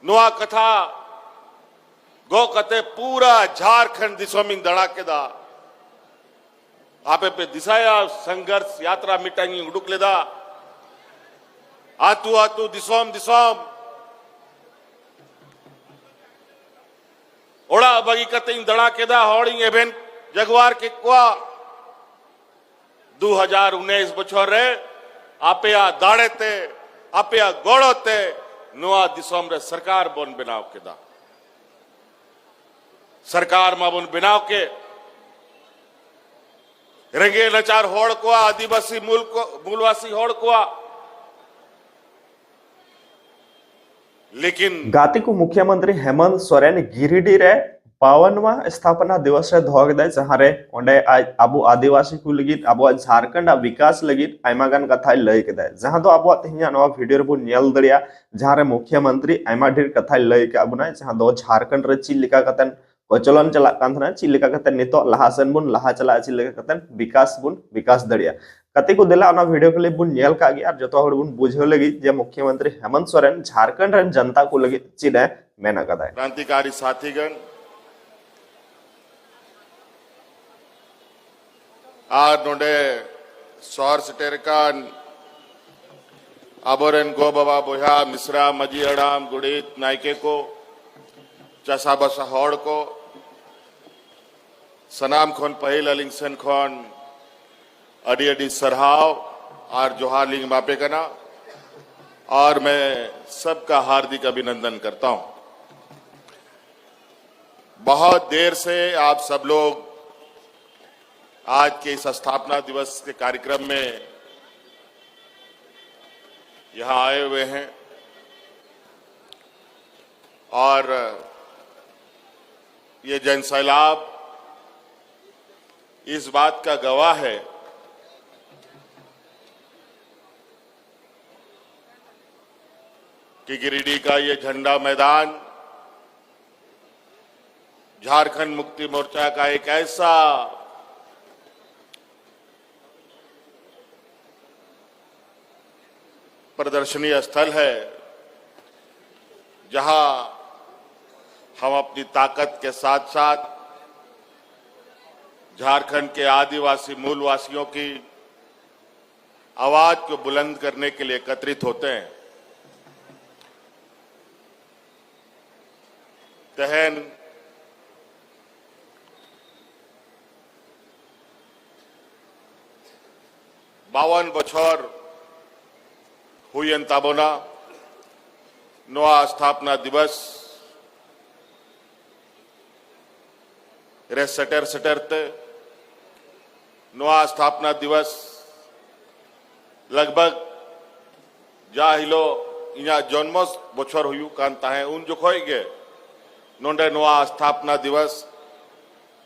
नुआ कथा गो कते पूरा झारखंड दिसोमिंग दड़ाकेदा आपे पे दिसाया संघर्ष यात्रा मिटाई उडुक लेदा आतु आतु दिसोम दिसोम ओड़ा बगी कते दड़ाकेदा हॉर्डिंग एवेंट जगवार के कुआ 2019 बछर रे आपे आ दाड़ेते आपे आ गोड़ोते नुआ दिसोम रे सरकार बोन बनाव केदा सरकार मा बोन बनाव के रेंगे नचार होड़ को आदिवासी मूलवासी होड़ को लेकिन गाती को मुख्यमंत्री हेमंत सोरेन गिरिडीह रे 52वां स्थापना दिवस रे दोहगदे जहां रे ओंडे आज अबो आदिवासी को लगित अबो झारखंड विकास लगित आयमा गान कथा लय केदा जहां दो अबो तिहिया नवा वीडियो रे बो नेल दरिया जहां रे मुख्यमंत्री आयमा ढेर कथा लय के अबुना जहां दो झारखंड रे चिलिका कतन कोचलन चला कान थना चिलिका कतन नितो लहासन बुन लहा चला चिलिका कतन विकास बुन विकास दरिया कते को दिला ना वीडियो क्लिप बुन नेल का गया जतो हड़ बुन बुझे लगी जे मुख्यमंत्री हेमंत सोरेन झारखंड रे जनता को लगी चिदे मेना कदा क्रांतिकारी साथीगण आज नोडे सौर सटेरकान आबोरन गो बाबा बोहा मिश्रा मजी अड़ाम गुड़ीत नायके को चसा बसा हौड़ को सनाम खोन पहिल अलिंगसन खोन अडी अडी सरहाव और जोहार लिंग मापे कना और मैं सबका हार्दिक अभिनंदन करता हूं। बहुत देर से आप सब लोग आज के इस स्थापना दिवस के कार्यक्रम में यहां आए हुए हैं और ये जनसैलाब इस बात का गवाह है कि गिरिडीह का ये झंडा मैदान झारखंड मुक्ति मोर्चा का एक ऐसा प्रदर्शनी स्थल है जहां हम अपनी ताकत के साथ साथ झारखंड के आदिवासी मूलवासियों की आवाज को बुलंद करने के लिए एकत्रित होते हैं। तहन बावन बछर हुई ताबोना नवा स्थापना दिवस रे सटर सटरते नवा स्थापना दिवस लगभग जा हिलो इना जन्म बछर हुयु कान ताहे उन जोखोय गे नोंडे नवा स्थापना दिवस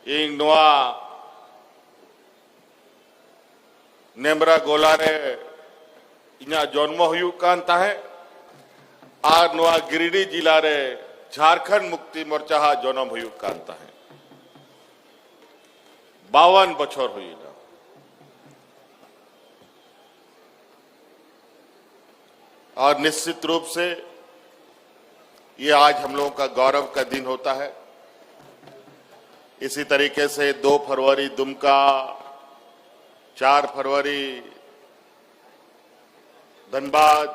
इन नवा नेमरा गोला रे इना जन्म हुयु कान ताहे आर नवा गिरिडीह जिला रे झारखंड मुक्ति मोर्चा हा जन्म हुयु कान ताहे 52 बछर हुई ना और निश्चित रूप से ये आज हम लोगों का गौरव का दिन होता है। इसी तरीके से 2 फरवरी दुमका, 4 फरवरी धनबाद,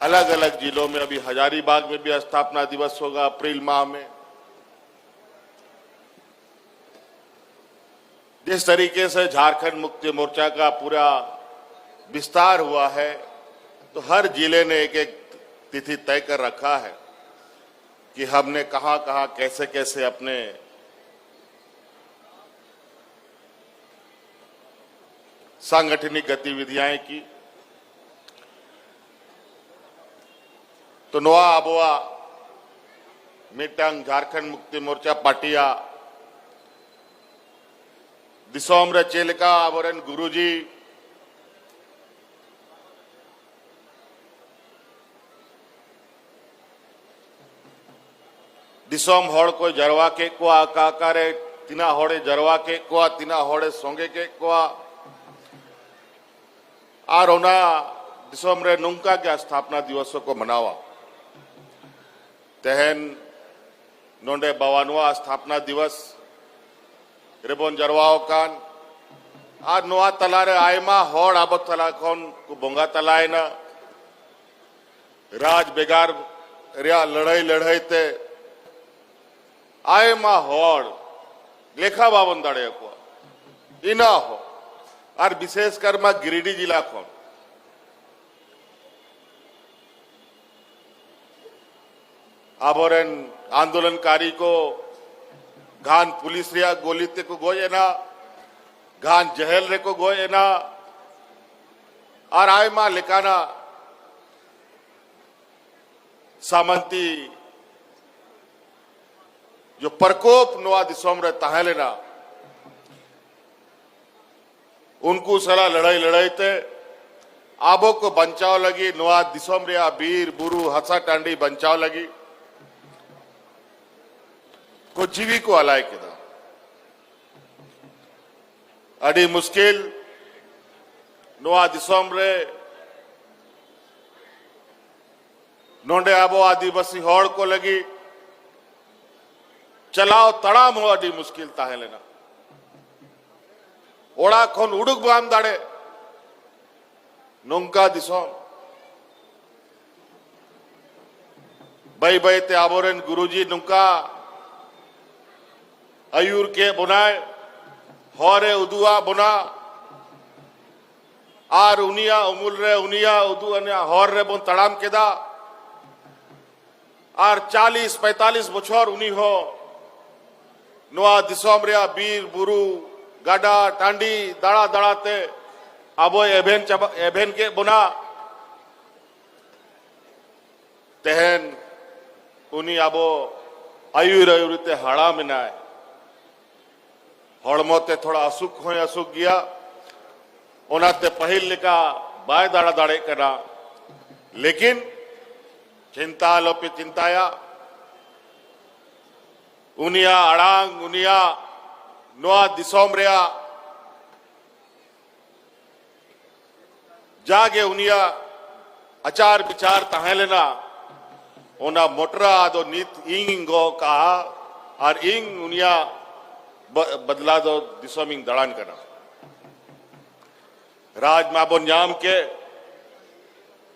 अलग अलग जिलों में अभी हजारीबाग में भी स्थापना दिवस होगा अप्रैल माह में। जिस तरीके से झारखंड मुक्ति मोर्चा का पूरा विस्तार हुआ है तो हर जिले ने एक एक तिथि तय कर रखा है कि हमने कहां कहां कैसे कैसे अपने सांगठनिक गतिविधियां की। तो नोआ आबोआ मिटंग झारखंड मुक्ति मोर्चा पाटिया दिसोम रे चेलिका आबोरन गुरुजी दिसोम होड़ को जरवा के को आकारे तिना होड़े जरवा के को तिना होड़े सोंगे के को आर ओना दिसोम रे नुंका के स्थापना दिवसों को मनावा तेहन नोंडे 52वां स्थापना दिवस रेबन जरवाओ कान आ नोआ तलारे आयमा हॉड़ आबो तला कौन को बोंगा तलाए ना राज बेगार रिया लड़ाई ते आयमा हॉड़ लेखा बावन दाड़े को इना हो और विशेषकर मा गिरिडीह जिला कौन आबोरेन आंदोलनकारी को घान पुलिस रिया गोली ते को गोये ना घान जहल रे को गोये ना और आयमा लेकाना सामंती जो प्रकोप नोआ दिसोम रे ताहेलेना उनको सला लड़ाई ते आबो को बचाव लगी नोआ दिसोम रे बीर बुरु हसा टांडी बचाव लगी को जीवी को अलाय केदा अड़ी मुश्किल नोआ दिसोम रे नोंडे आबो आदिवासी हॉड़ को लगी चलाओ तड़ाम हो अड़ी मुश्किल ताहे लेना ओड़ा खोन उड़ुक बाम दाड़े नोंका दिसोम बई ते आबोरेन गुरुजी नुका अयूर के बुनाए हौरे उदुआ बुना आर उनिया उमुल रे उनिया उदु अन्या हौर रे बुन तड़ाम केदा आर 40-45 बछर उनी हो नोआ दिसोम रे बीर बुरु गाडा टांडी दाड़ा दाड़ाते आबो एभेन के बुना तेहन उनी आबो आयुर ते हाड़ा मिनाए हड़मोते थोड़ा असुख हो असुख गया ओनाते पहिल लेका बाय दाड़ा दाड़े करा लेकिन चिंता लोपे चिंताया उनिया अड़ांग उनिया नोआ दिसोम रेया जागे उनिया अचार विचार ताहे लेना ओना मोटरा आदो नीत इंग गो कहा और इंग उनिया बदला दो दिसोमिंग दड़ान करा राज माबो न्याम के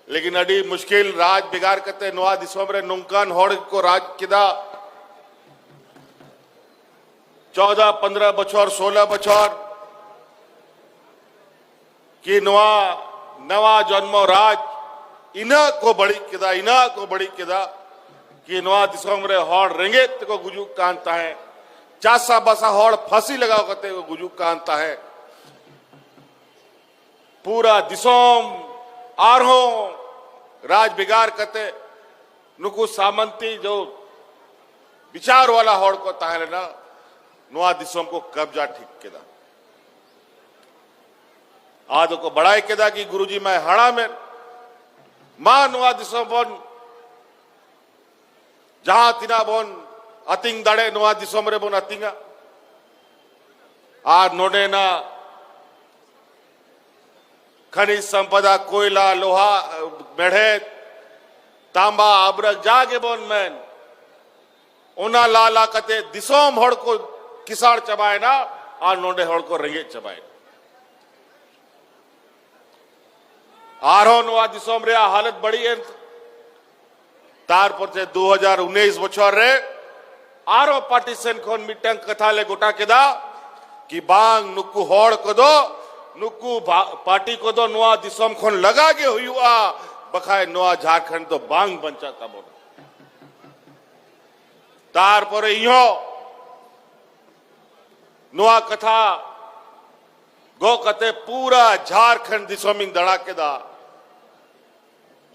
लेकिन अड़ी मुश्किल राज बिगाड़ करते नोआ दिसोम रे नुंकान होड़ को राज किदा 14-15 बछर 16 बछर कि नवा जन्मो राज इना को बड़ी किदा कि नवा दिसोम रे होड़ रेंगेत को गुजुक कांता है चासा बसा होड़ फांसी लगाओ करते को गुजुक कांता है पूरा दिसोम आरहो राज बिगाड़ करते नुकु सामंती जो विचार वाला होड़ को ताहे ना नोआ दिसोम को कब्जा ठीक केदा आदो को बड़ाई केदा कि गुरुजी मैं हड़ा में मां नोआ दिसोम बोन जहां तिना बोन अतिंग दाड़े नोआ दिसोम रे बोन अतिंगा आ नोडे ना खनिज संपदा कोयला लोहा मेढ़े तांबा अब्रक जागे बोन मैन ओना लाला कते दिसोम होड़ को किसाड़ चबाए ना आ नोडे होड़ को रेंगे चबाए आरो नोआ दिसोम रे हालत बड़ी है तार पर से 2019 बछर रे आरो पार्टीशन खोन मिटंग कथा ले गोटा केदा कि बांग नुकु होड़ को दो नुकु पार्टी को दो नोआ दिसोम खोन लगा के हुआ बखाए नोआ झारखंड तो बांग बंचा था बोल तार पर इहो नोआ कथा गो कते पूरा झारखंड दिसोमिंग दड़ा के दा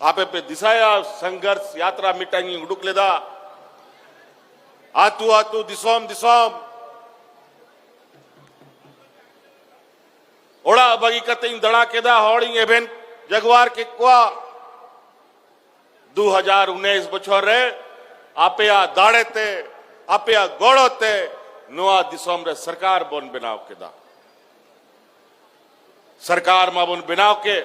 आपे पे दिसाया संघर्ष यात्रा मिटांगी उड़ुक लेदा आतू आतू दिसोम दिसोम ओड़ा बगी कते दड़ा के दा हॉडिंग एवेन जगवार के कुआ 2019 बछर रे आपया दाड़े ते आपया गोड़ो ते नोआ दिसोम रे सरकार बोन बनाव केदा सरकार मा बोन बनाव के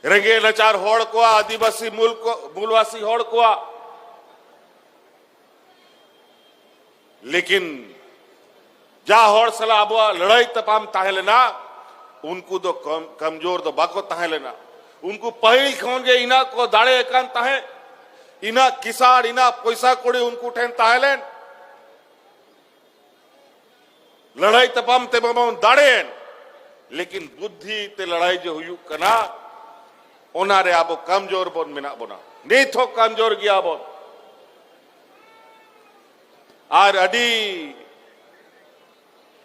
रेंगे नचार होड़ को आदिवासी मूलवासी होड़ को लेकिन जा होड़ सला अब लड़ाई तपाम ताहे लेना उनको तो कमजोर तो बाको ताहे लेना उनको पहिल खोन के इना को दाड़े एकान ताहे इना किसाड़ इना पैसा कोड़ी उनको ठेन ताहे लेन लड़ाई तपाम ते बम दाड़े लेकिन बुद्धि ते लड़ाई जो हुई कना ओनारे आबो कमजोर बोन मिना बोना नीत हो कमजोर गया बोन आर अडी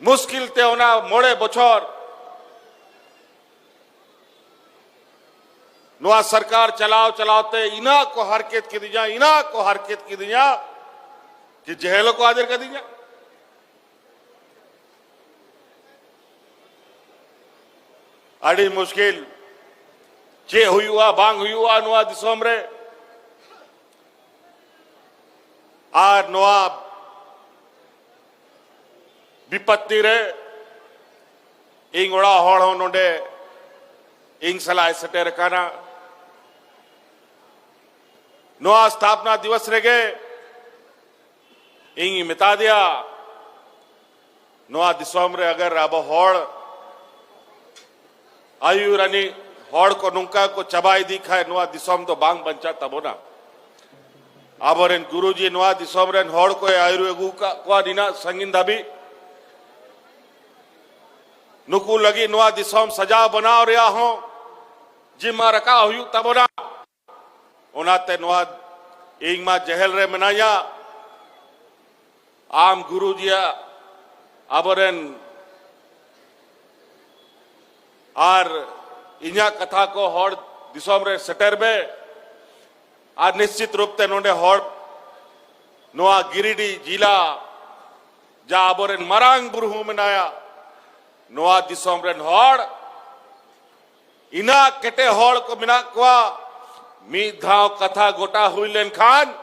मुश्किल ते ओना मोड़े बछर नवा सरकार चलाओ चलाते इना को हरकत की दिया इना को हरकत की दिया कि जहेलो को आदर कर दिया अड़ी मुश्किल चे हुआ बांग हुआ नवा दिसोम रे आर नवा विपत्ति रे इंग ओड़ा होड़ हो नोडे इंग सलाह सटेर काना नवा स्थापना दिवस रे गे इंग मिता दिया नवा दिसोम रे अगर अब होड़ आयुरानी होड़ को नुंका को चबाई दिखाए नवा दिसोम तो बांग बंचा तबो ना आबरेन गुरुजी नवा दिसोम रेन होड़ को आयुर्वेगु का दिना संगिन दाबी नुकू लगी नवा दिसोम सजा बनाओ रिया हो जिम्मा रखा हुई तबो ना ओनाते नवा इंग मा जहल रे मनाया आम गुरुजिया आबरेन आर इन्या कथा को होड़ दिसोम रे सेटर में आर निश्चित रूप से नोडे होड़ नोआ गिरिडी जिला जा आबोरेन मरांग बुरहू मनाया नोआ दिसोम रेन होड़ इना केटे होड़ को मिना कुआ मी धाव कथा गोटा हुई लेन खान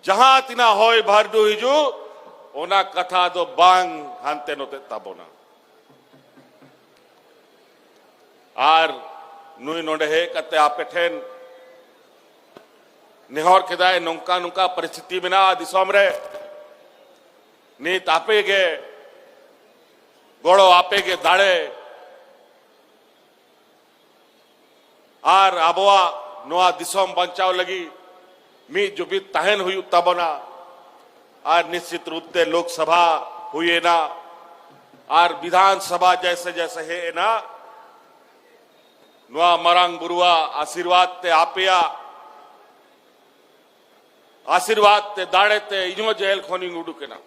जहां तिना होय भारदू हिजू ओना कथा दो बांग हानते नोते ताबोना आर नुई नोडे हे कते आपे ठेन निहोर केदाय नौका नुका परिस्थिति बिना दिसोम रे नीत आपे गे गोड़ो आपे गे दाड़े आर आबोआ नोआ दिसोम बंचाव लगी मी जो भी तहन हुई तबना आर निश्चित रूप से लोकसभा हुई ना आर विधानसभा जैसे जैसे है ना नोआ मरांग बुरुआ आशीर्वाद ते आपिया आशीर्वाद ते दाड़े ते इजो जेल खोनी उडू के ना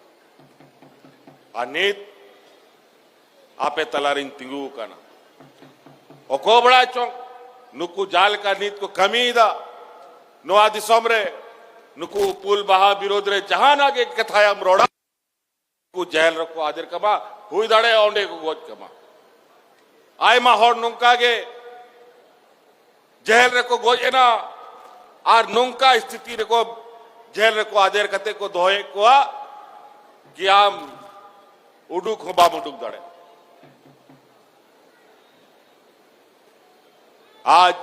नीत आपे तलारिंग तिंगू का ना ओ को बड़ा चौंक नुकू जाल का नीत को कमी दा नोआ दिसोम रे नुकू पुल बहा विरोध रे जहां ना के कथाया मरोड़ा को जेल रखो आदर कमा हुई दाड़े औंडे को गोज कमा आय मा होड़ नुका के जेल रे को गोज ना आर नुका स्थिति रे को जेल रे को आदर कते को दोहे को कि आम उडुक हो बाम उडुक दाड़े आज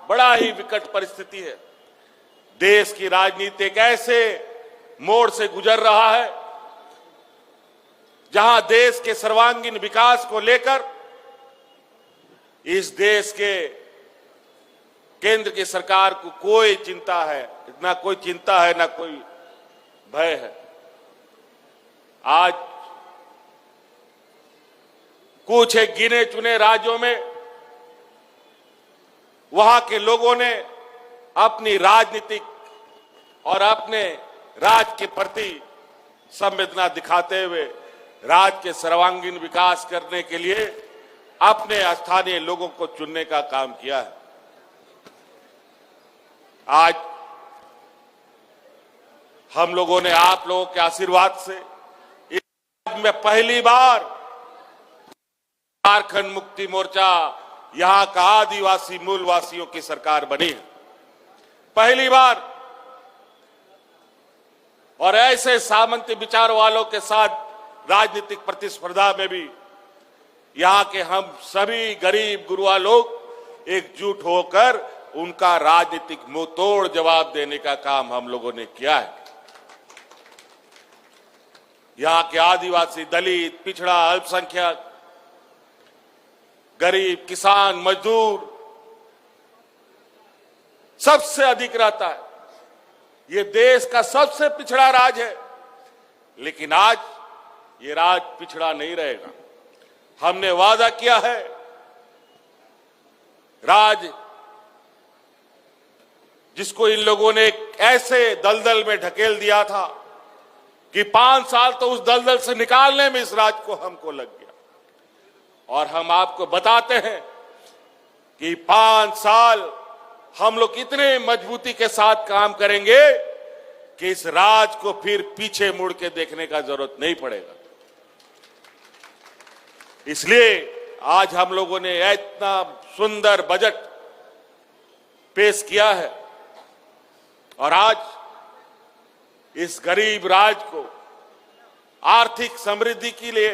बड़ा ही विकट परिस्थिति है देश की राजनीति एक ऐसे मोड़ से गुजर रहा है जहां देश के सर्वांगीण विकास को लेकर इस देश के केंद्र की सरकार को कोई चिंता है ना कोई चिंता है ना कोई भय है आज कुछ एक गिने चुने राज्यों में वहां के लोगों ने अपनी राजनीतिक और अपने राज्य के प्रति संवेदना दिखाते हुए राज्य के सर्वांगीण विकास करने के लिए अपने स्थानीय लोगों को चुनने का काम किया है आज हम लोगों ने आप लोगों के आशीर्वाद से इस राज्य में पहली बार झारखंड मुक्ति मोर्चा यहां का आदिवासी मूलवासियों की सरकार बनी है पहली बार और ऐसे सामंती विचार वालों के साथ राजनीतिक प्रतिस्पर्धा में भी यहां के हम सभी गरीब गुरुआ लोग एकजुट होकर उनका राजनीतिक मुंहतोड़ जवाब देने का काम हम लोगों ने किया है। यहां के आदिवासी, दलित, पिछड़ा, अल्पसंख्यक, गरीब, किसान, मजदूर सबसे अधिक रहता है। ये देश का सबसे पिछड़ा राज्य है, लेकिन आज ये राज्य पिछड़ा नहीं रहेगा। हमने वादा किया है, राज्य जिसको इन लोगों ने ऐसे दलदल में ढकेल दिया था कि 5 साल तो उस दलदल से निकालने में इस राज्य को हमको लग गया। और हम आपको बताते हैं कि 5 साल हम लोग इतने मजबूती के साथ काम करेंगे कि इस राज्य को फिर पीछे मुड़ के देखने का जरूरत नहीं पड़ेगा। इसलिए आज हम लोगों ने इतना सुंदर बजट पेश किया है और आज इस गरीब राज्य को आर्थिक समृद्धि के लिए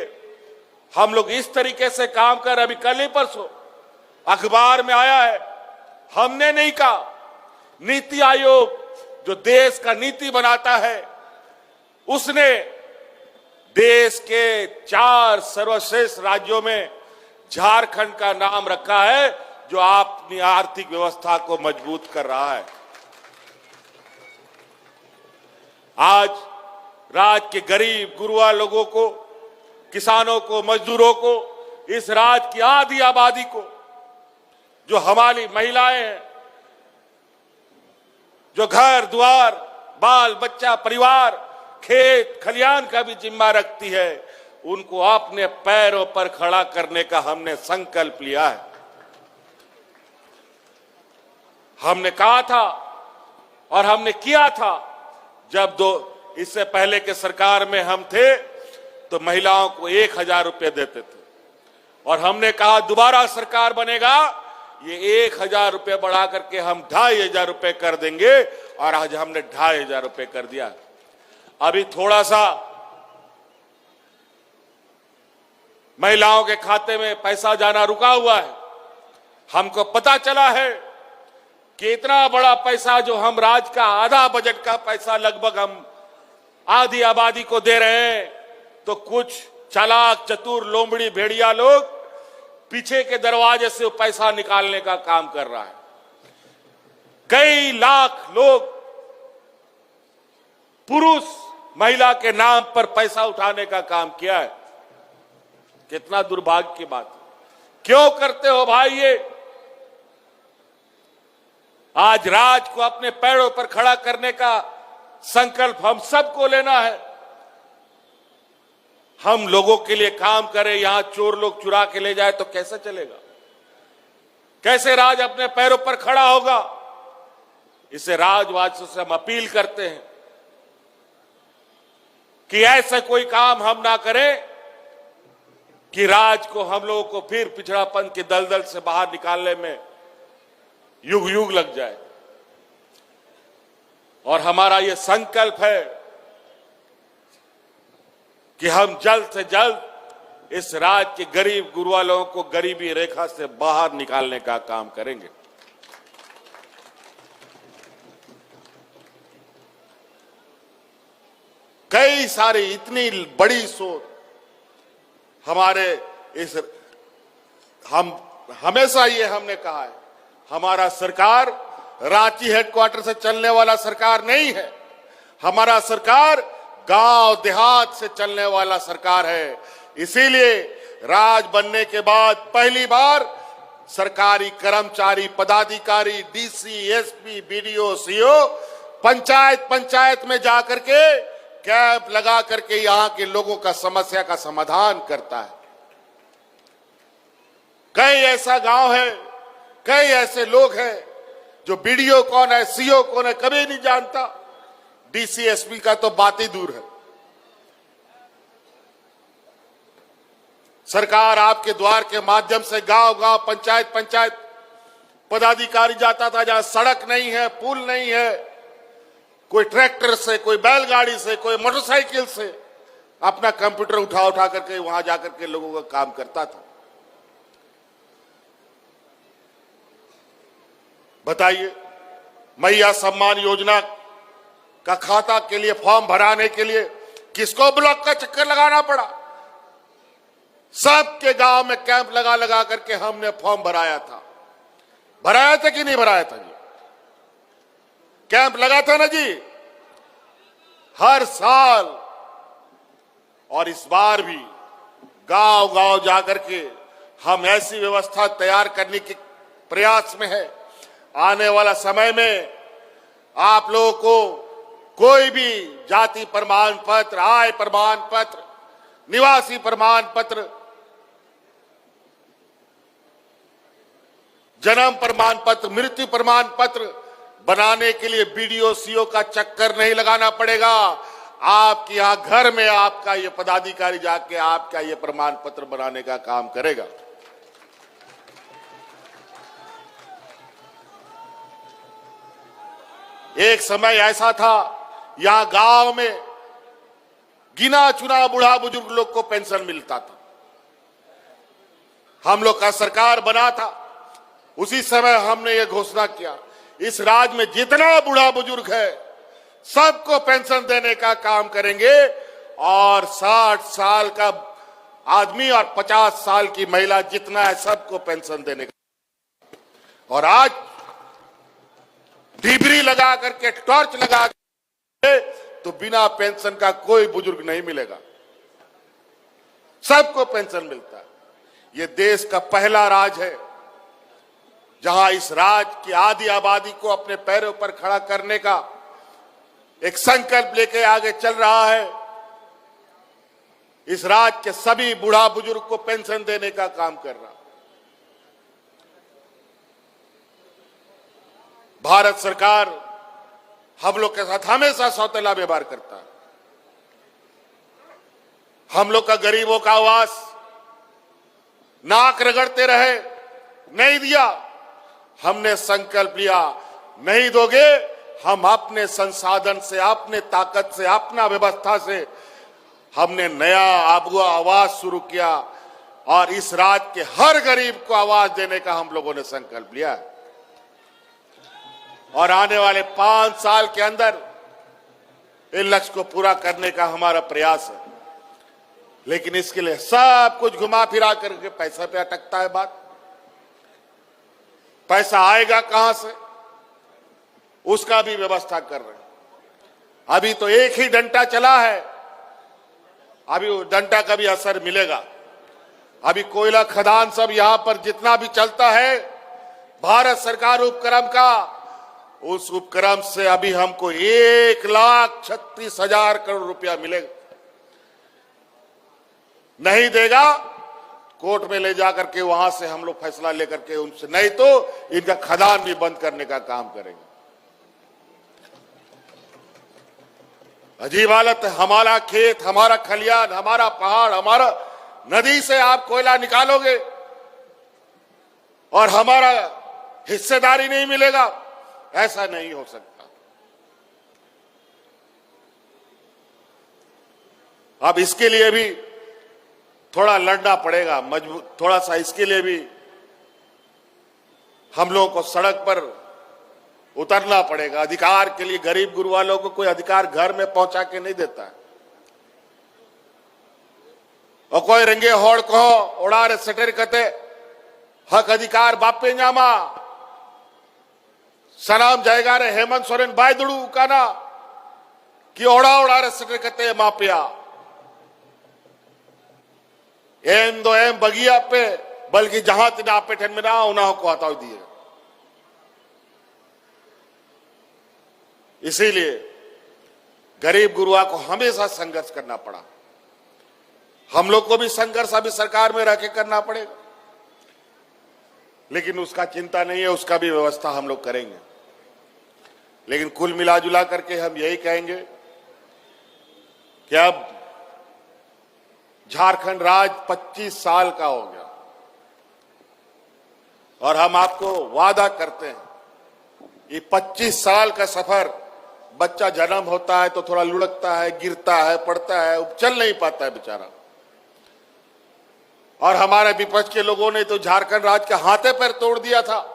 हम लोग इस तरीके से काम कर, अभी कल ही परसों अखबार में आया है, हमने नहीं कहा, नीति आयोग जो देश का नीति बनाता है उसने देश के 4 सर्वश्रेष्ठ राज्यों में झारखंड का नाम रखा है, जो अपनी आर्थिक व्यवस्था को मजबूत कर रहा है। आज राज्य के गरीब गुरुआ लोगों को, किसानों को, मजदूरों को, इस राज्य की आधी आबादी को, जो हमारी महिलाएं हैं, जो घर द्वार, बाल बच्चा, परिवार, खेत खलियान का भी जिम्मा रखती है, उनको अपने पैरों पर खड़ा करने का हमने संकल्प लिया है। हमने कहा था और हमने किया था, जब इससे पहले के सरकार में हम थे तो महिलाओं को 1000 रुपए देते थे और हमने कहा दोबारा सरकार बनेगा, ये 1000 रुपए बढ़ा करके हम 2500 रुपए कर देंगे, और आज हमने 2500 रुपए कर दिया। अभी थोड़ा सा महिलाओं के खाते में पैसा जाना रुका हुआ है। हमको पता चला है कि इतना बड़ा पैसा जो हम राज्य का आधा बजट का पैसा लगभग हम आधी आबादी को दे रहे हैं, तो कुछ चालाक चतुर लोमड़ी भेड़िया लोग पीछे के दरवाजे से पैसा निकालने का काम कर रहा है। कई लाख लोग पुरुष महिला के नाम पर पैसा उठाने का काम किया है। कितना दुर्भाग्य की बात है। क्यों करते हो भाई ये? आज राज्य को अपने पैरों पर खड़ा करने का संकल्प हम सबको लेना है। हम लोगों के लिए काम करें, यहां चोर लोग चुरा के ले जाए तो कैसे चलेगा? कैसे राज्य अपने पैरों पर खड़ा होगा? इसे राजवासियों से हम अपील करते हैं कि ऐसा कोई काम हम ना करें कि राज्य को, हम लोगों को फिर पिछड़ापन के दलदल से बाहर निकालने में युग युग लग जाए। और हमारा यह संकल्प है कि हम जल्द से जल्द इस राज्य के गरीब गुरुआ लोगों को गरीबी रेखा से बाहर निकालने का काम करेंगे। कई सारी इतनी बड़ी सोच हमारे हम हमेशा ये हमने कहा है, हमारा सरकार रांची हेडक्वार्टर से चलने वाला सरकार नहीं है। हमारा सरकार गांव देहात से चलने वाला सरकार है। इसीलिए राज बनने के बाद पहली बार सरकारी कर्मचारी, पदाधिकारी, DC, SP, BDO, CO panchayat में जाकर के कैंप लगा करके यहां के लोगों का समस्या का समाधान करता है। कई ऐसा गांव है, कई ऐसे लोग हैं जो बीडीओ कौन है, सीओ कौन है कभी नहीं जानता। डीसी, एसपी का तो बात ही दूर है। सरकार आपके द्वार के माध्यम से गांव गांव, पंचायत पदाधिकारी जाता था, जहां सड़क नहीं है, पुल नहीं है, कोई ट्रैक्टर से, कोई बैलगाड़ी से, कोई मोटरसाइकिल से अपना कंप्यूटर उठा करके वहां जाकर के लोगों का काम करता था। बताइए, मैया सम्मान योजना का खाता के लिए फॉर्म भराने के लिए किसको ब्लॉक का चक्कर लगाना पड़ा? सबके गांव में कैंप लगा लगा करके हमने फॉर्म भराया था। भराया था कि नहीं भराया था जी? कैंप लगा था ना जी, हर साल। और इस बार भी गांव गांव जाकर के हम ऐसी व्यवस्था तैयार करने के प्रयास में है। आने वाला समय में आप लोगों को कोई भी जाति प्रमाण पत्र, आय प्रमाण पत्र, निवासी प्रमाण पत्र, जन्म प्रमाण पत्र, मृत्यु प्रमाण पत्र बनाने के लिए बीडीओ सीओ का चक्कर नहीं लगाना पड़ेगा। आपके यहां घर में आपका ये पदाधिकारी जाके आपका ये प्रमाण पत्र बनाने का काम करेगा। एक समय ऐसा था, यहां गांव में गिना चुना बूढ़ा बुजुर्ग लोग को पेंशन मिलता था। हम लोग का सरकार बना था, उसी समय हमने ये घोषणा किया, इस राज्य में जितना बूढ़ा बुजुर्ग है सबको पेंशन देने का काम करेंगे। और 60 साल का आदमी और 50 साल की महिला जितना है सबको पेंशन देने का। और आज डिबरी लगा करके, टॉर्च लगा करके तो बिना पेंशन का कोई बुजुर्ग नहीं मिलेगा, सबको पेंशन मिलता है। ये देश का पहला राज्य है जहां इस राज्य की आधी आबादी को अपने पैरों पर खड़ा करने का एक संकल्प लेके आगे चल रहा है। इस राज्य के सभी बूढ़ा बुजुर्ग को पेंशन देने का काम कर रहा है। भारत सरकार हम लोग के साथ हमेशा सौतेला व्यवहार करता है। हम लोग का गरीबों का आवास नाक रगड़ते रहे, नहीं दिया। हमने संकल्प लिया, नहीं दोगे, हम अपने संसाधन से, अपने ताकत से, अपना व्यवस्था से हमने नया आवाज शुरू किया और इस राज्य के हर गरीब को आवाज देने का हम लोगों ने संकल्प लिया है। और आने वाले 5 साल के अंदर इस लक्ष्य को पूरा करने का हमारा प्रयास है। लेकिन इसके लिए सब कुछ घुमा फिरा करके पैसा पे अटकता है बात। पैसा आएगा कहां से, उसका भी व्यवस्था कर रहे हैं। अभी तो एक ही डंडा चला है, अभी वो डंडा का भी असर मिलेगा। अभी कोयला खदान सब यहां पर जितना भी चलता है भारत सरकार उपक्रम का, उस उपक्रम से अभी हमको 1,36,000 करोड़ रुपया मिलेगा। नहीं देगा, कोर्ट में ले जाकर के वहां से हम लोग फैसला लेकर के उनसे, नहीं तो इनका खदान भी बंद करने का काम करेंगे। अजीब हालत है। हमारा खेत, हमारा खलियान, हमारा पहाड़, हमारा नदी से आप कोयला निकालोगे और हमारा हिस्सेदारी नहीं मिलेगा, ऐसा नहीं हो सकता। अब इसके लिए भी थोड़ा लड़ना पड़ेगा, मजबूत थोड़ा सा इसके लिए भी हम लोगों को सड़क पर उतरना पड़ेगा। अधिकार के लिए गरीब गुरु वालों को कोई अधिकार घर में पहुंचा के नहीं देता है। और कोई रंगे होड़ कहो उड़ारे सटेर कते हक अधिकार बापे जामा सलाम जाएगा रे हेमंत सोरेन बायदड़ू का ना कि ओड़ा उड़ारे सटेर कते मापिया एम दो एम बगिया पे, बल्कि जहां तीन आपे ठन में ना उन्हें को हटाओ दिए। इसीलिए गरीब गुरुआ को हमेशा संघर्ष करना पड़ा। हम लोग को भी संघर्ष अभी सरकार में रह के करना पड़ेगा, लेकिन उसका चिंता नहीं है, उसका भी व्यवस्था हम लोग करेंगे। लेकिन कुल मिलाजुला करके हम यही कहेंगे कि अब झारखंड राज्य 25 साल का हो गया और हम आपको वादा करते हैं ये 25 साल का सफर, बच्चा जन्म होता है तो थोड़ा लुढ़कता है, गिरता है, पड़ता है, चल नहीं पाता है बेचारा। और हमारे विपक्ष के लोगों ने तो झारखंड राज्य के हाथे पैर तोड़ दिया था।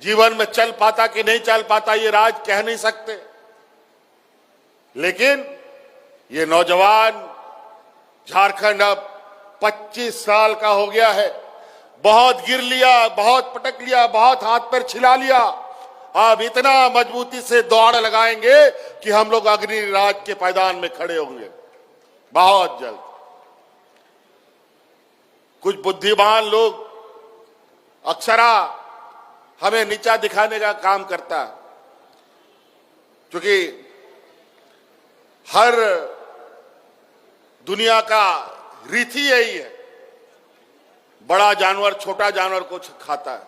जीवन में चल पाता कि नहीं चल पाता ये राज कह नहीं सकते, लेकिन ये नौजवान झारखंड अब 25 साल का हो गया है। बहुत गिर लिया, बहुत पटक लिया, बहुत हाथ पैर छिला लिया। अब इतना मजबूती से दौड़ लगाएंगे कि हम लोग अग्नि राज के पायदान में खड़े होंगे बहुत जल्द। कुछ बुद्धिमान लोग अक्सरा हमें नीचा दिखाने का काम करता है, क्योंकि हर दुनिया का रीति यही है, बड़ा जानवर छोटा जानवर को खाता है,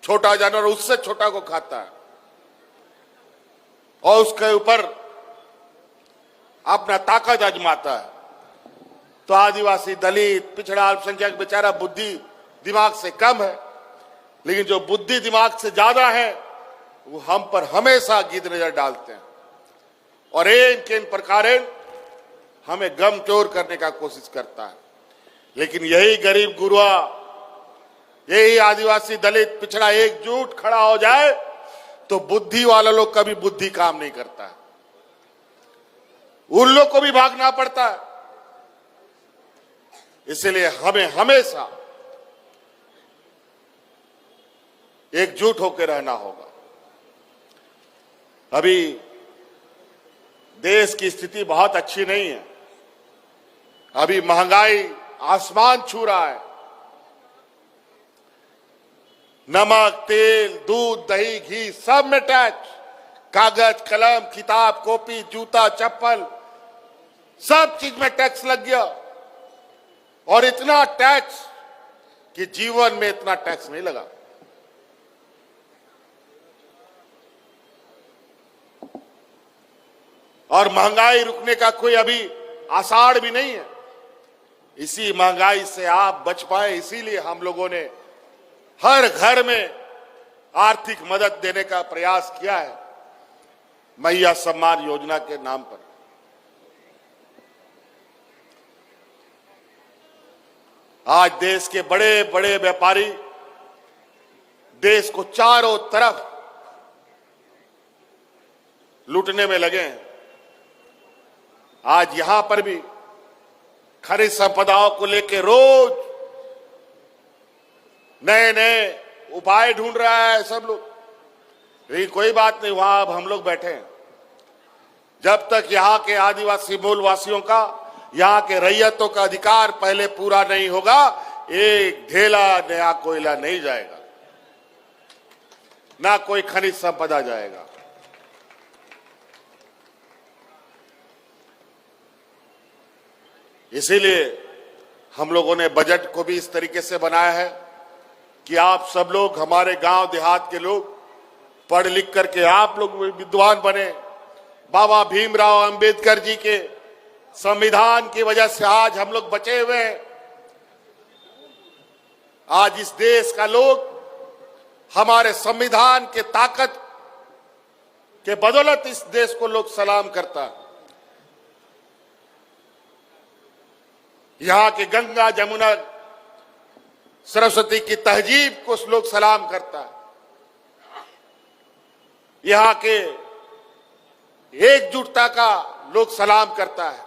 छोटा जानवर उससे छोटा को खाता है और उसके ऊपर अपना ताकत आजमाता है। तो आदिवासी, दलित, पिछड़ा, अल्पसंख्यक बेचारा बुद्धि दिमाग से कम है, लेकिन जो बुद्धि दिमाग से ज्यादा है वो हम पर हमेशा गिद्ध नजर डालते हैं और इन प्रकार हमें गमचोर करने का कोशिश करता है। लेकिन यही गरीब गुरुआ, यही आदिवासी, दलित, पिछड़ा एकजुट खड़ा हो जाए तो बुद्धि वाला लोग कभी बुद्धि काम नहीं करता है, उन लोग को भी भागना पड़ता है। इसलिए हमें हमेशा एकजुट होकर रहना होगा। अभी देश की स्थिति बहुत अच्छी नहीं है, अभी महंगाई आसमान छू रहा है। नमक, तेल, दूध, दही, घी सब में टैक्स, कागज, कलम, किताब, कॉपी, जूता, चप्पल, सब चीज में टैक्स लग गया। और इतना टैक्स कि जीवन में इतना टैक्स नहीं लगा। और महंगाई रुकने का कोई अभी आसार भी नहीं है। इसी महंगाई से आप बच पाए, इसीलिए हम लोगों ने हर घर में आर्थिक मदद देने का प्रयास किया है मैया सम्मान योजना के नाम पर। आज देश के बड़े बड़े व्यापारी देश को चारों तरफ लूटने में लगे हैं। आज यहां पर भी खनिज संपदाओं को लेकर रोज नए नए उपाय ढूंढ रहा है सब लोग, लेकिन कोई बात नहीं, वहां अब हम लोग बैठे हैं। जब तक यहाँ के आदिवासी मूलवासियों का, यहाँ के रैयतों का अधिकार पहले पूरा नहीं होगा, एक ढेला नया कोयला नहीं जाएगा, ना कोई खनिज संपदा जाएगा। इसीलिए हम लोगों ने बजट को भी इस तरीके से बनाया है कि आप सब लोग, हमारे गांव देहात के लोग, पढ़ लिख करके आप लोग विद्वान बने। बाबा भीमराव अंबेडकर जी के संविधान की वजह से आज हम लोग बचे हुए हैं। आज इस देश का लोग हमारे संविधान के ताकत के बदौलत इस देश को लोग सलाम करता है। यहां के गंगा, जमुना, सरस्वती की तहजीब को लोग सलाम करता है। यहां के एकजुटता का लोग सलाम करता है।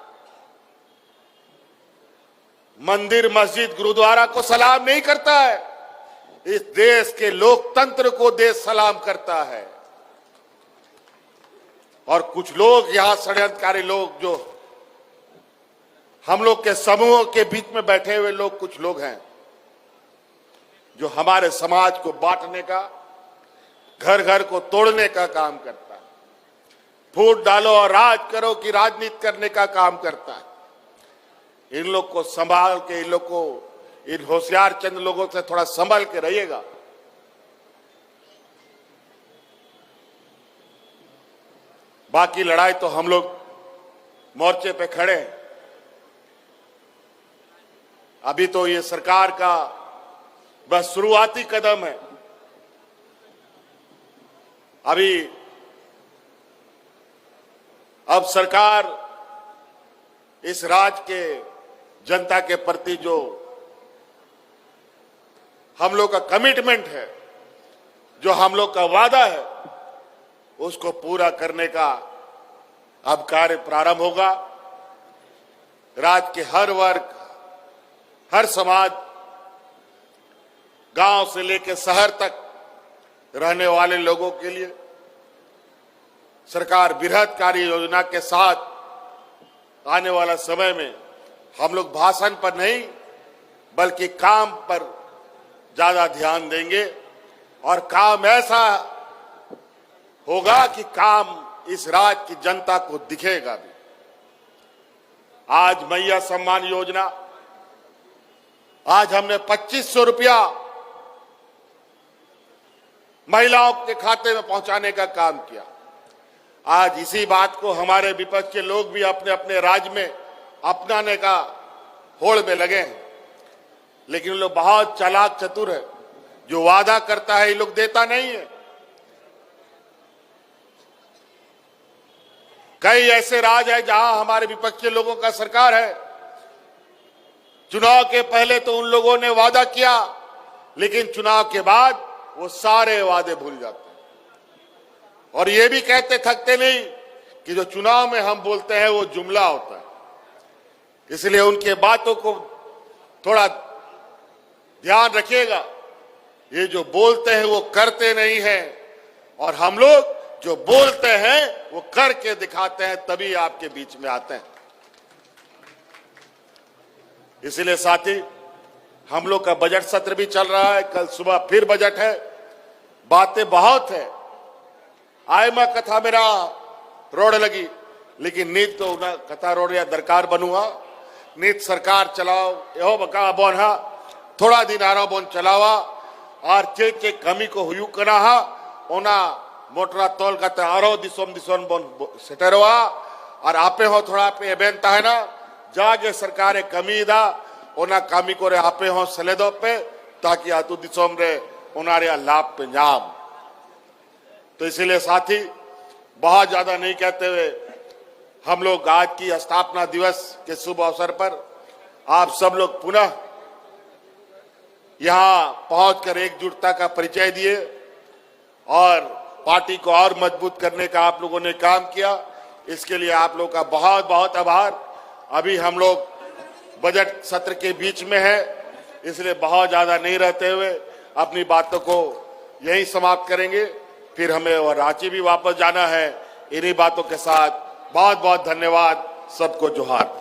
मंदिर, मस्जिद, गुरुद्वारा को सलाम नहीं करता है, इस देश के लोकतंत्र को देश सलाम करता है। और कुछ लोग यहां षड्यंत्रकारी लोग, जो हम लोग के समूह के बीच में बैठे हुए लोग, कुछ लोग हैं जो हमारे समाज को बांटने का, घर घर को तोड़ने का काम करता है। फूट डालो और राज करो की राजनीति करने का काम करता है। इन लोग को संभाल के, इन लोग को, इन होशियार चंद लोगों से थोड़ा संभल के रहिएगा। बाकी लड़ाई तो हम लोग मोर्चे पे खड़े हैं। अभी तो ये सरकार का बस शुरुआती कदम है। अब सरकार इस राज्य के जनता के प्रति जो हम लोग का कमिटमेंट है, जो हम लोग का वादा है उसको पूरा करने का अब कार्य प्रारंभ होगा। राज्य के हर वर्ग, हर समाज, गांव से लेकर शहर तक रहने वाले लोगों के लिए सरकार बृहद कार्य योजना के साथ आने वाला समय में हम लोग भाषण पर नहीं बल्कि काम पर ज्यादा ध्यान देंगे और काम ऐसा होगा कि काम इस राज्य की जनता को दिखेगा भी। आज मैया सम्मान योजना, आज हमने 2500 रुपया महिलाओं के खाते में पहुंचाने का काम किया। आज इसी बात को हमारे विपक्ष के लोग भी अपने अपने राज्य में अपनाने का होड़ में लगे हैं, लेकिन लोग बहुत चालाक चतुर है। जो वादा करता है ये लोग देता नहीं है। कई ऐसे राज्य है जहां हमारे विपक्ष के लोगों का सरकार है, चुनाव के पहले तो उन लोगों ने वादा किया, लेकिन चुनाव के बाद वो सारे वादे भूल जाते हैं और ये भी कहते थकते नहीं कि जो चुनाव में हम बोलते हैं वो जुमला होता है। इसलिए उनके बातों को थोड़ा ध्यान रखिएगा। ये जो बोलते हैं वो करते नहीं हैं और हम लोग जो बोलते हैं वो करके दिखाते हैं, तभी आपके बीच में आते हैं। इसलिए साथी, हम लोग का बजट सत्र भी चल रहा है, कल सुबह फिर बजट है। बातें बहुत है। आय मां कथा मेरा रोड लगी, लेकिन नीत तो कथा रोड या दरकार बनूंगा। नीत सरकार चलाओ यो बका बोन हा थोड़ा दिन आरा बोन चलावा और चे कमी को हुयू कना हा ओना मोटरा तोल का आरो दिसोम दिसोन बोन सेटरवा और आपे हो थोड़ा पे एबेंता है ना जागे सरकारे कमी दा ओना कमी को रे आपे हो सलेदो पे ताकि आतु दिसोम रे उनारे लाभ पे जाम। तो इसीलिए साथी, बहुत ज्यादा नहीं कहते हुए हम लोग आज की स्थापना दिवस के शुभ अवसर पर आप सब लोग पुनः यहां पहुंचकर एकजुटता का परिचय दिए और पार्टी को और मजबूत करने का आप लोगों ने काम किया। इसके लिए आप लोगों का बहुत बहुत आभार। अभी हम लोग बजट सत्र के बीच में है, इसलिए बहुत ज्यादा नहीं रहते हुए अपनी बातों को यहीं समाप्त करेंगे। फिर हमें और रांची भी वापस जाना है। इन्हीं बातों के साथ बहुत बहुत धन्यवाद। सबको जोहार।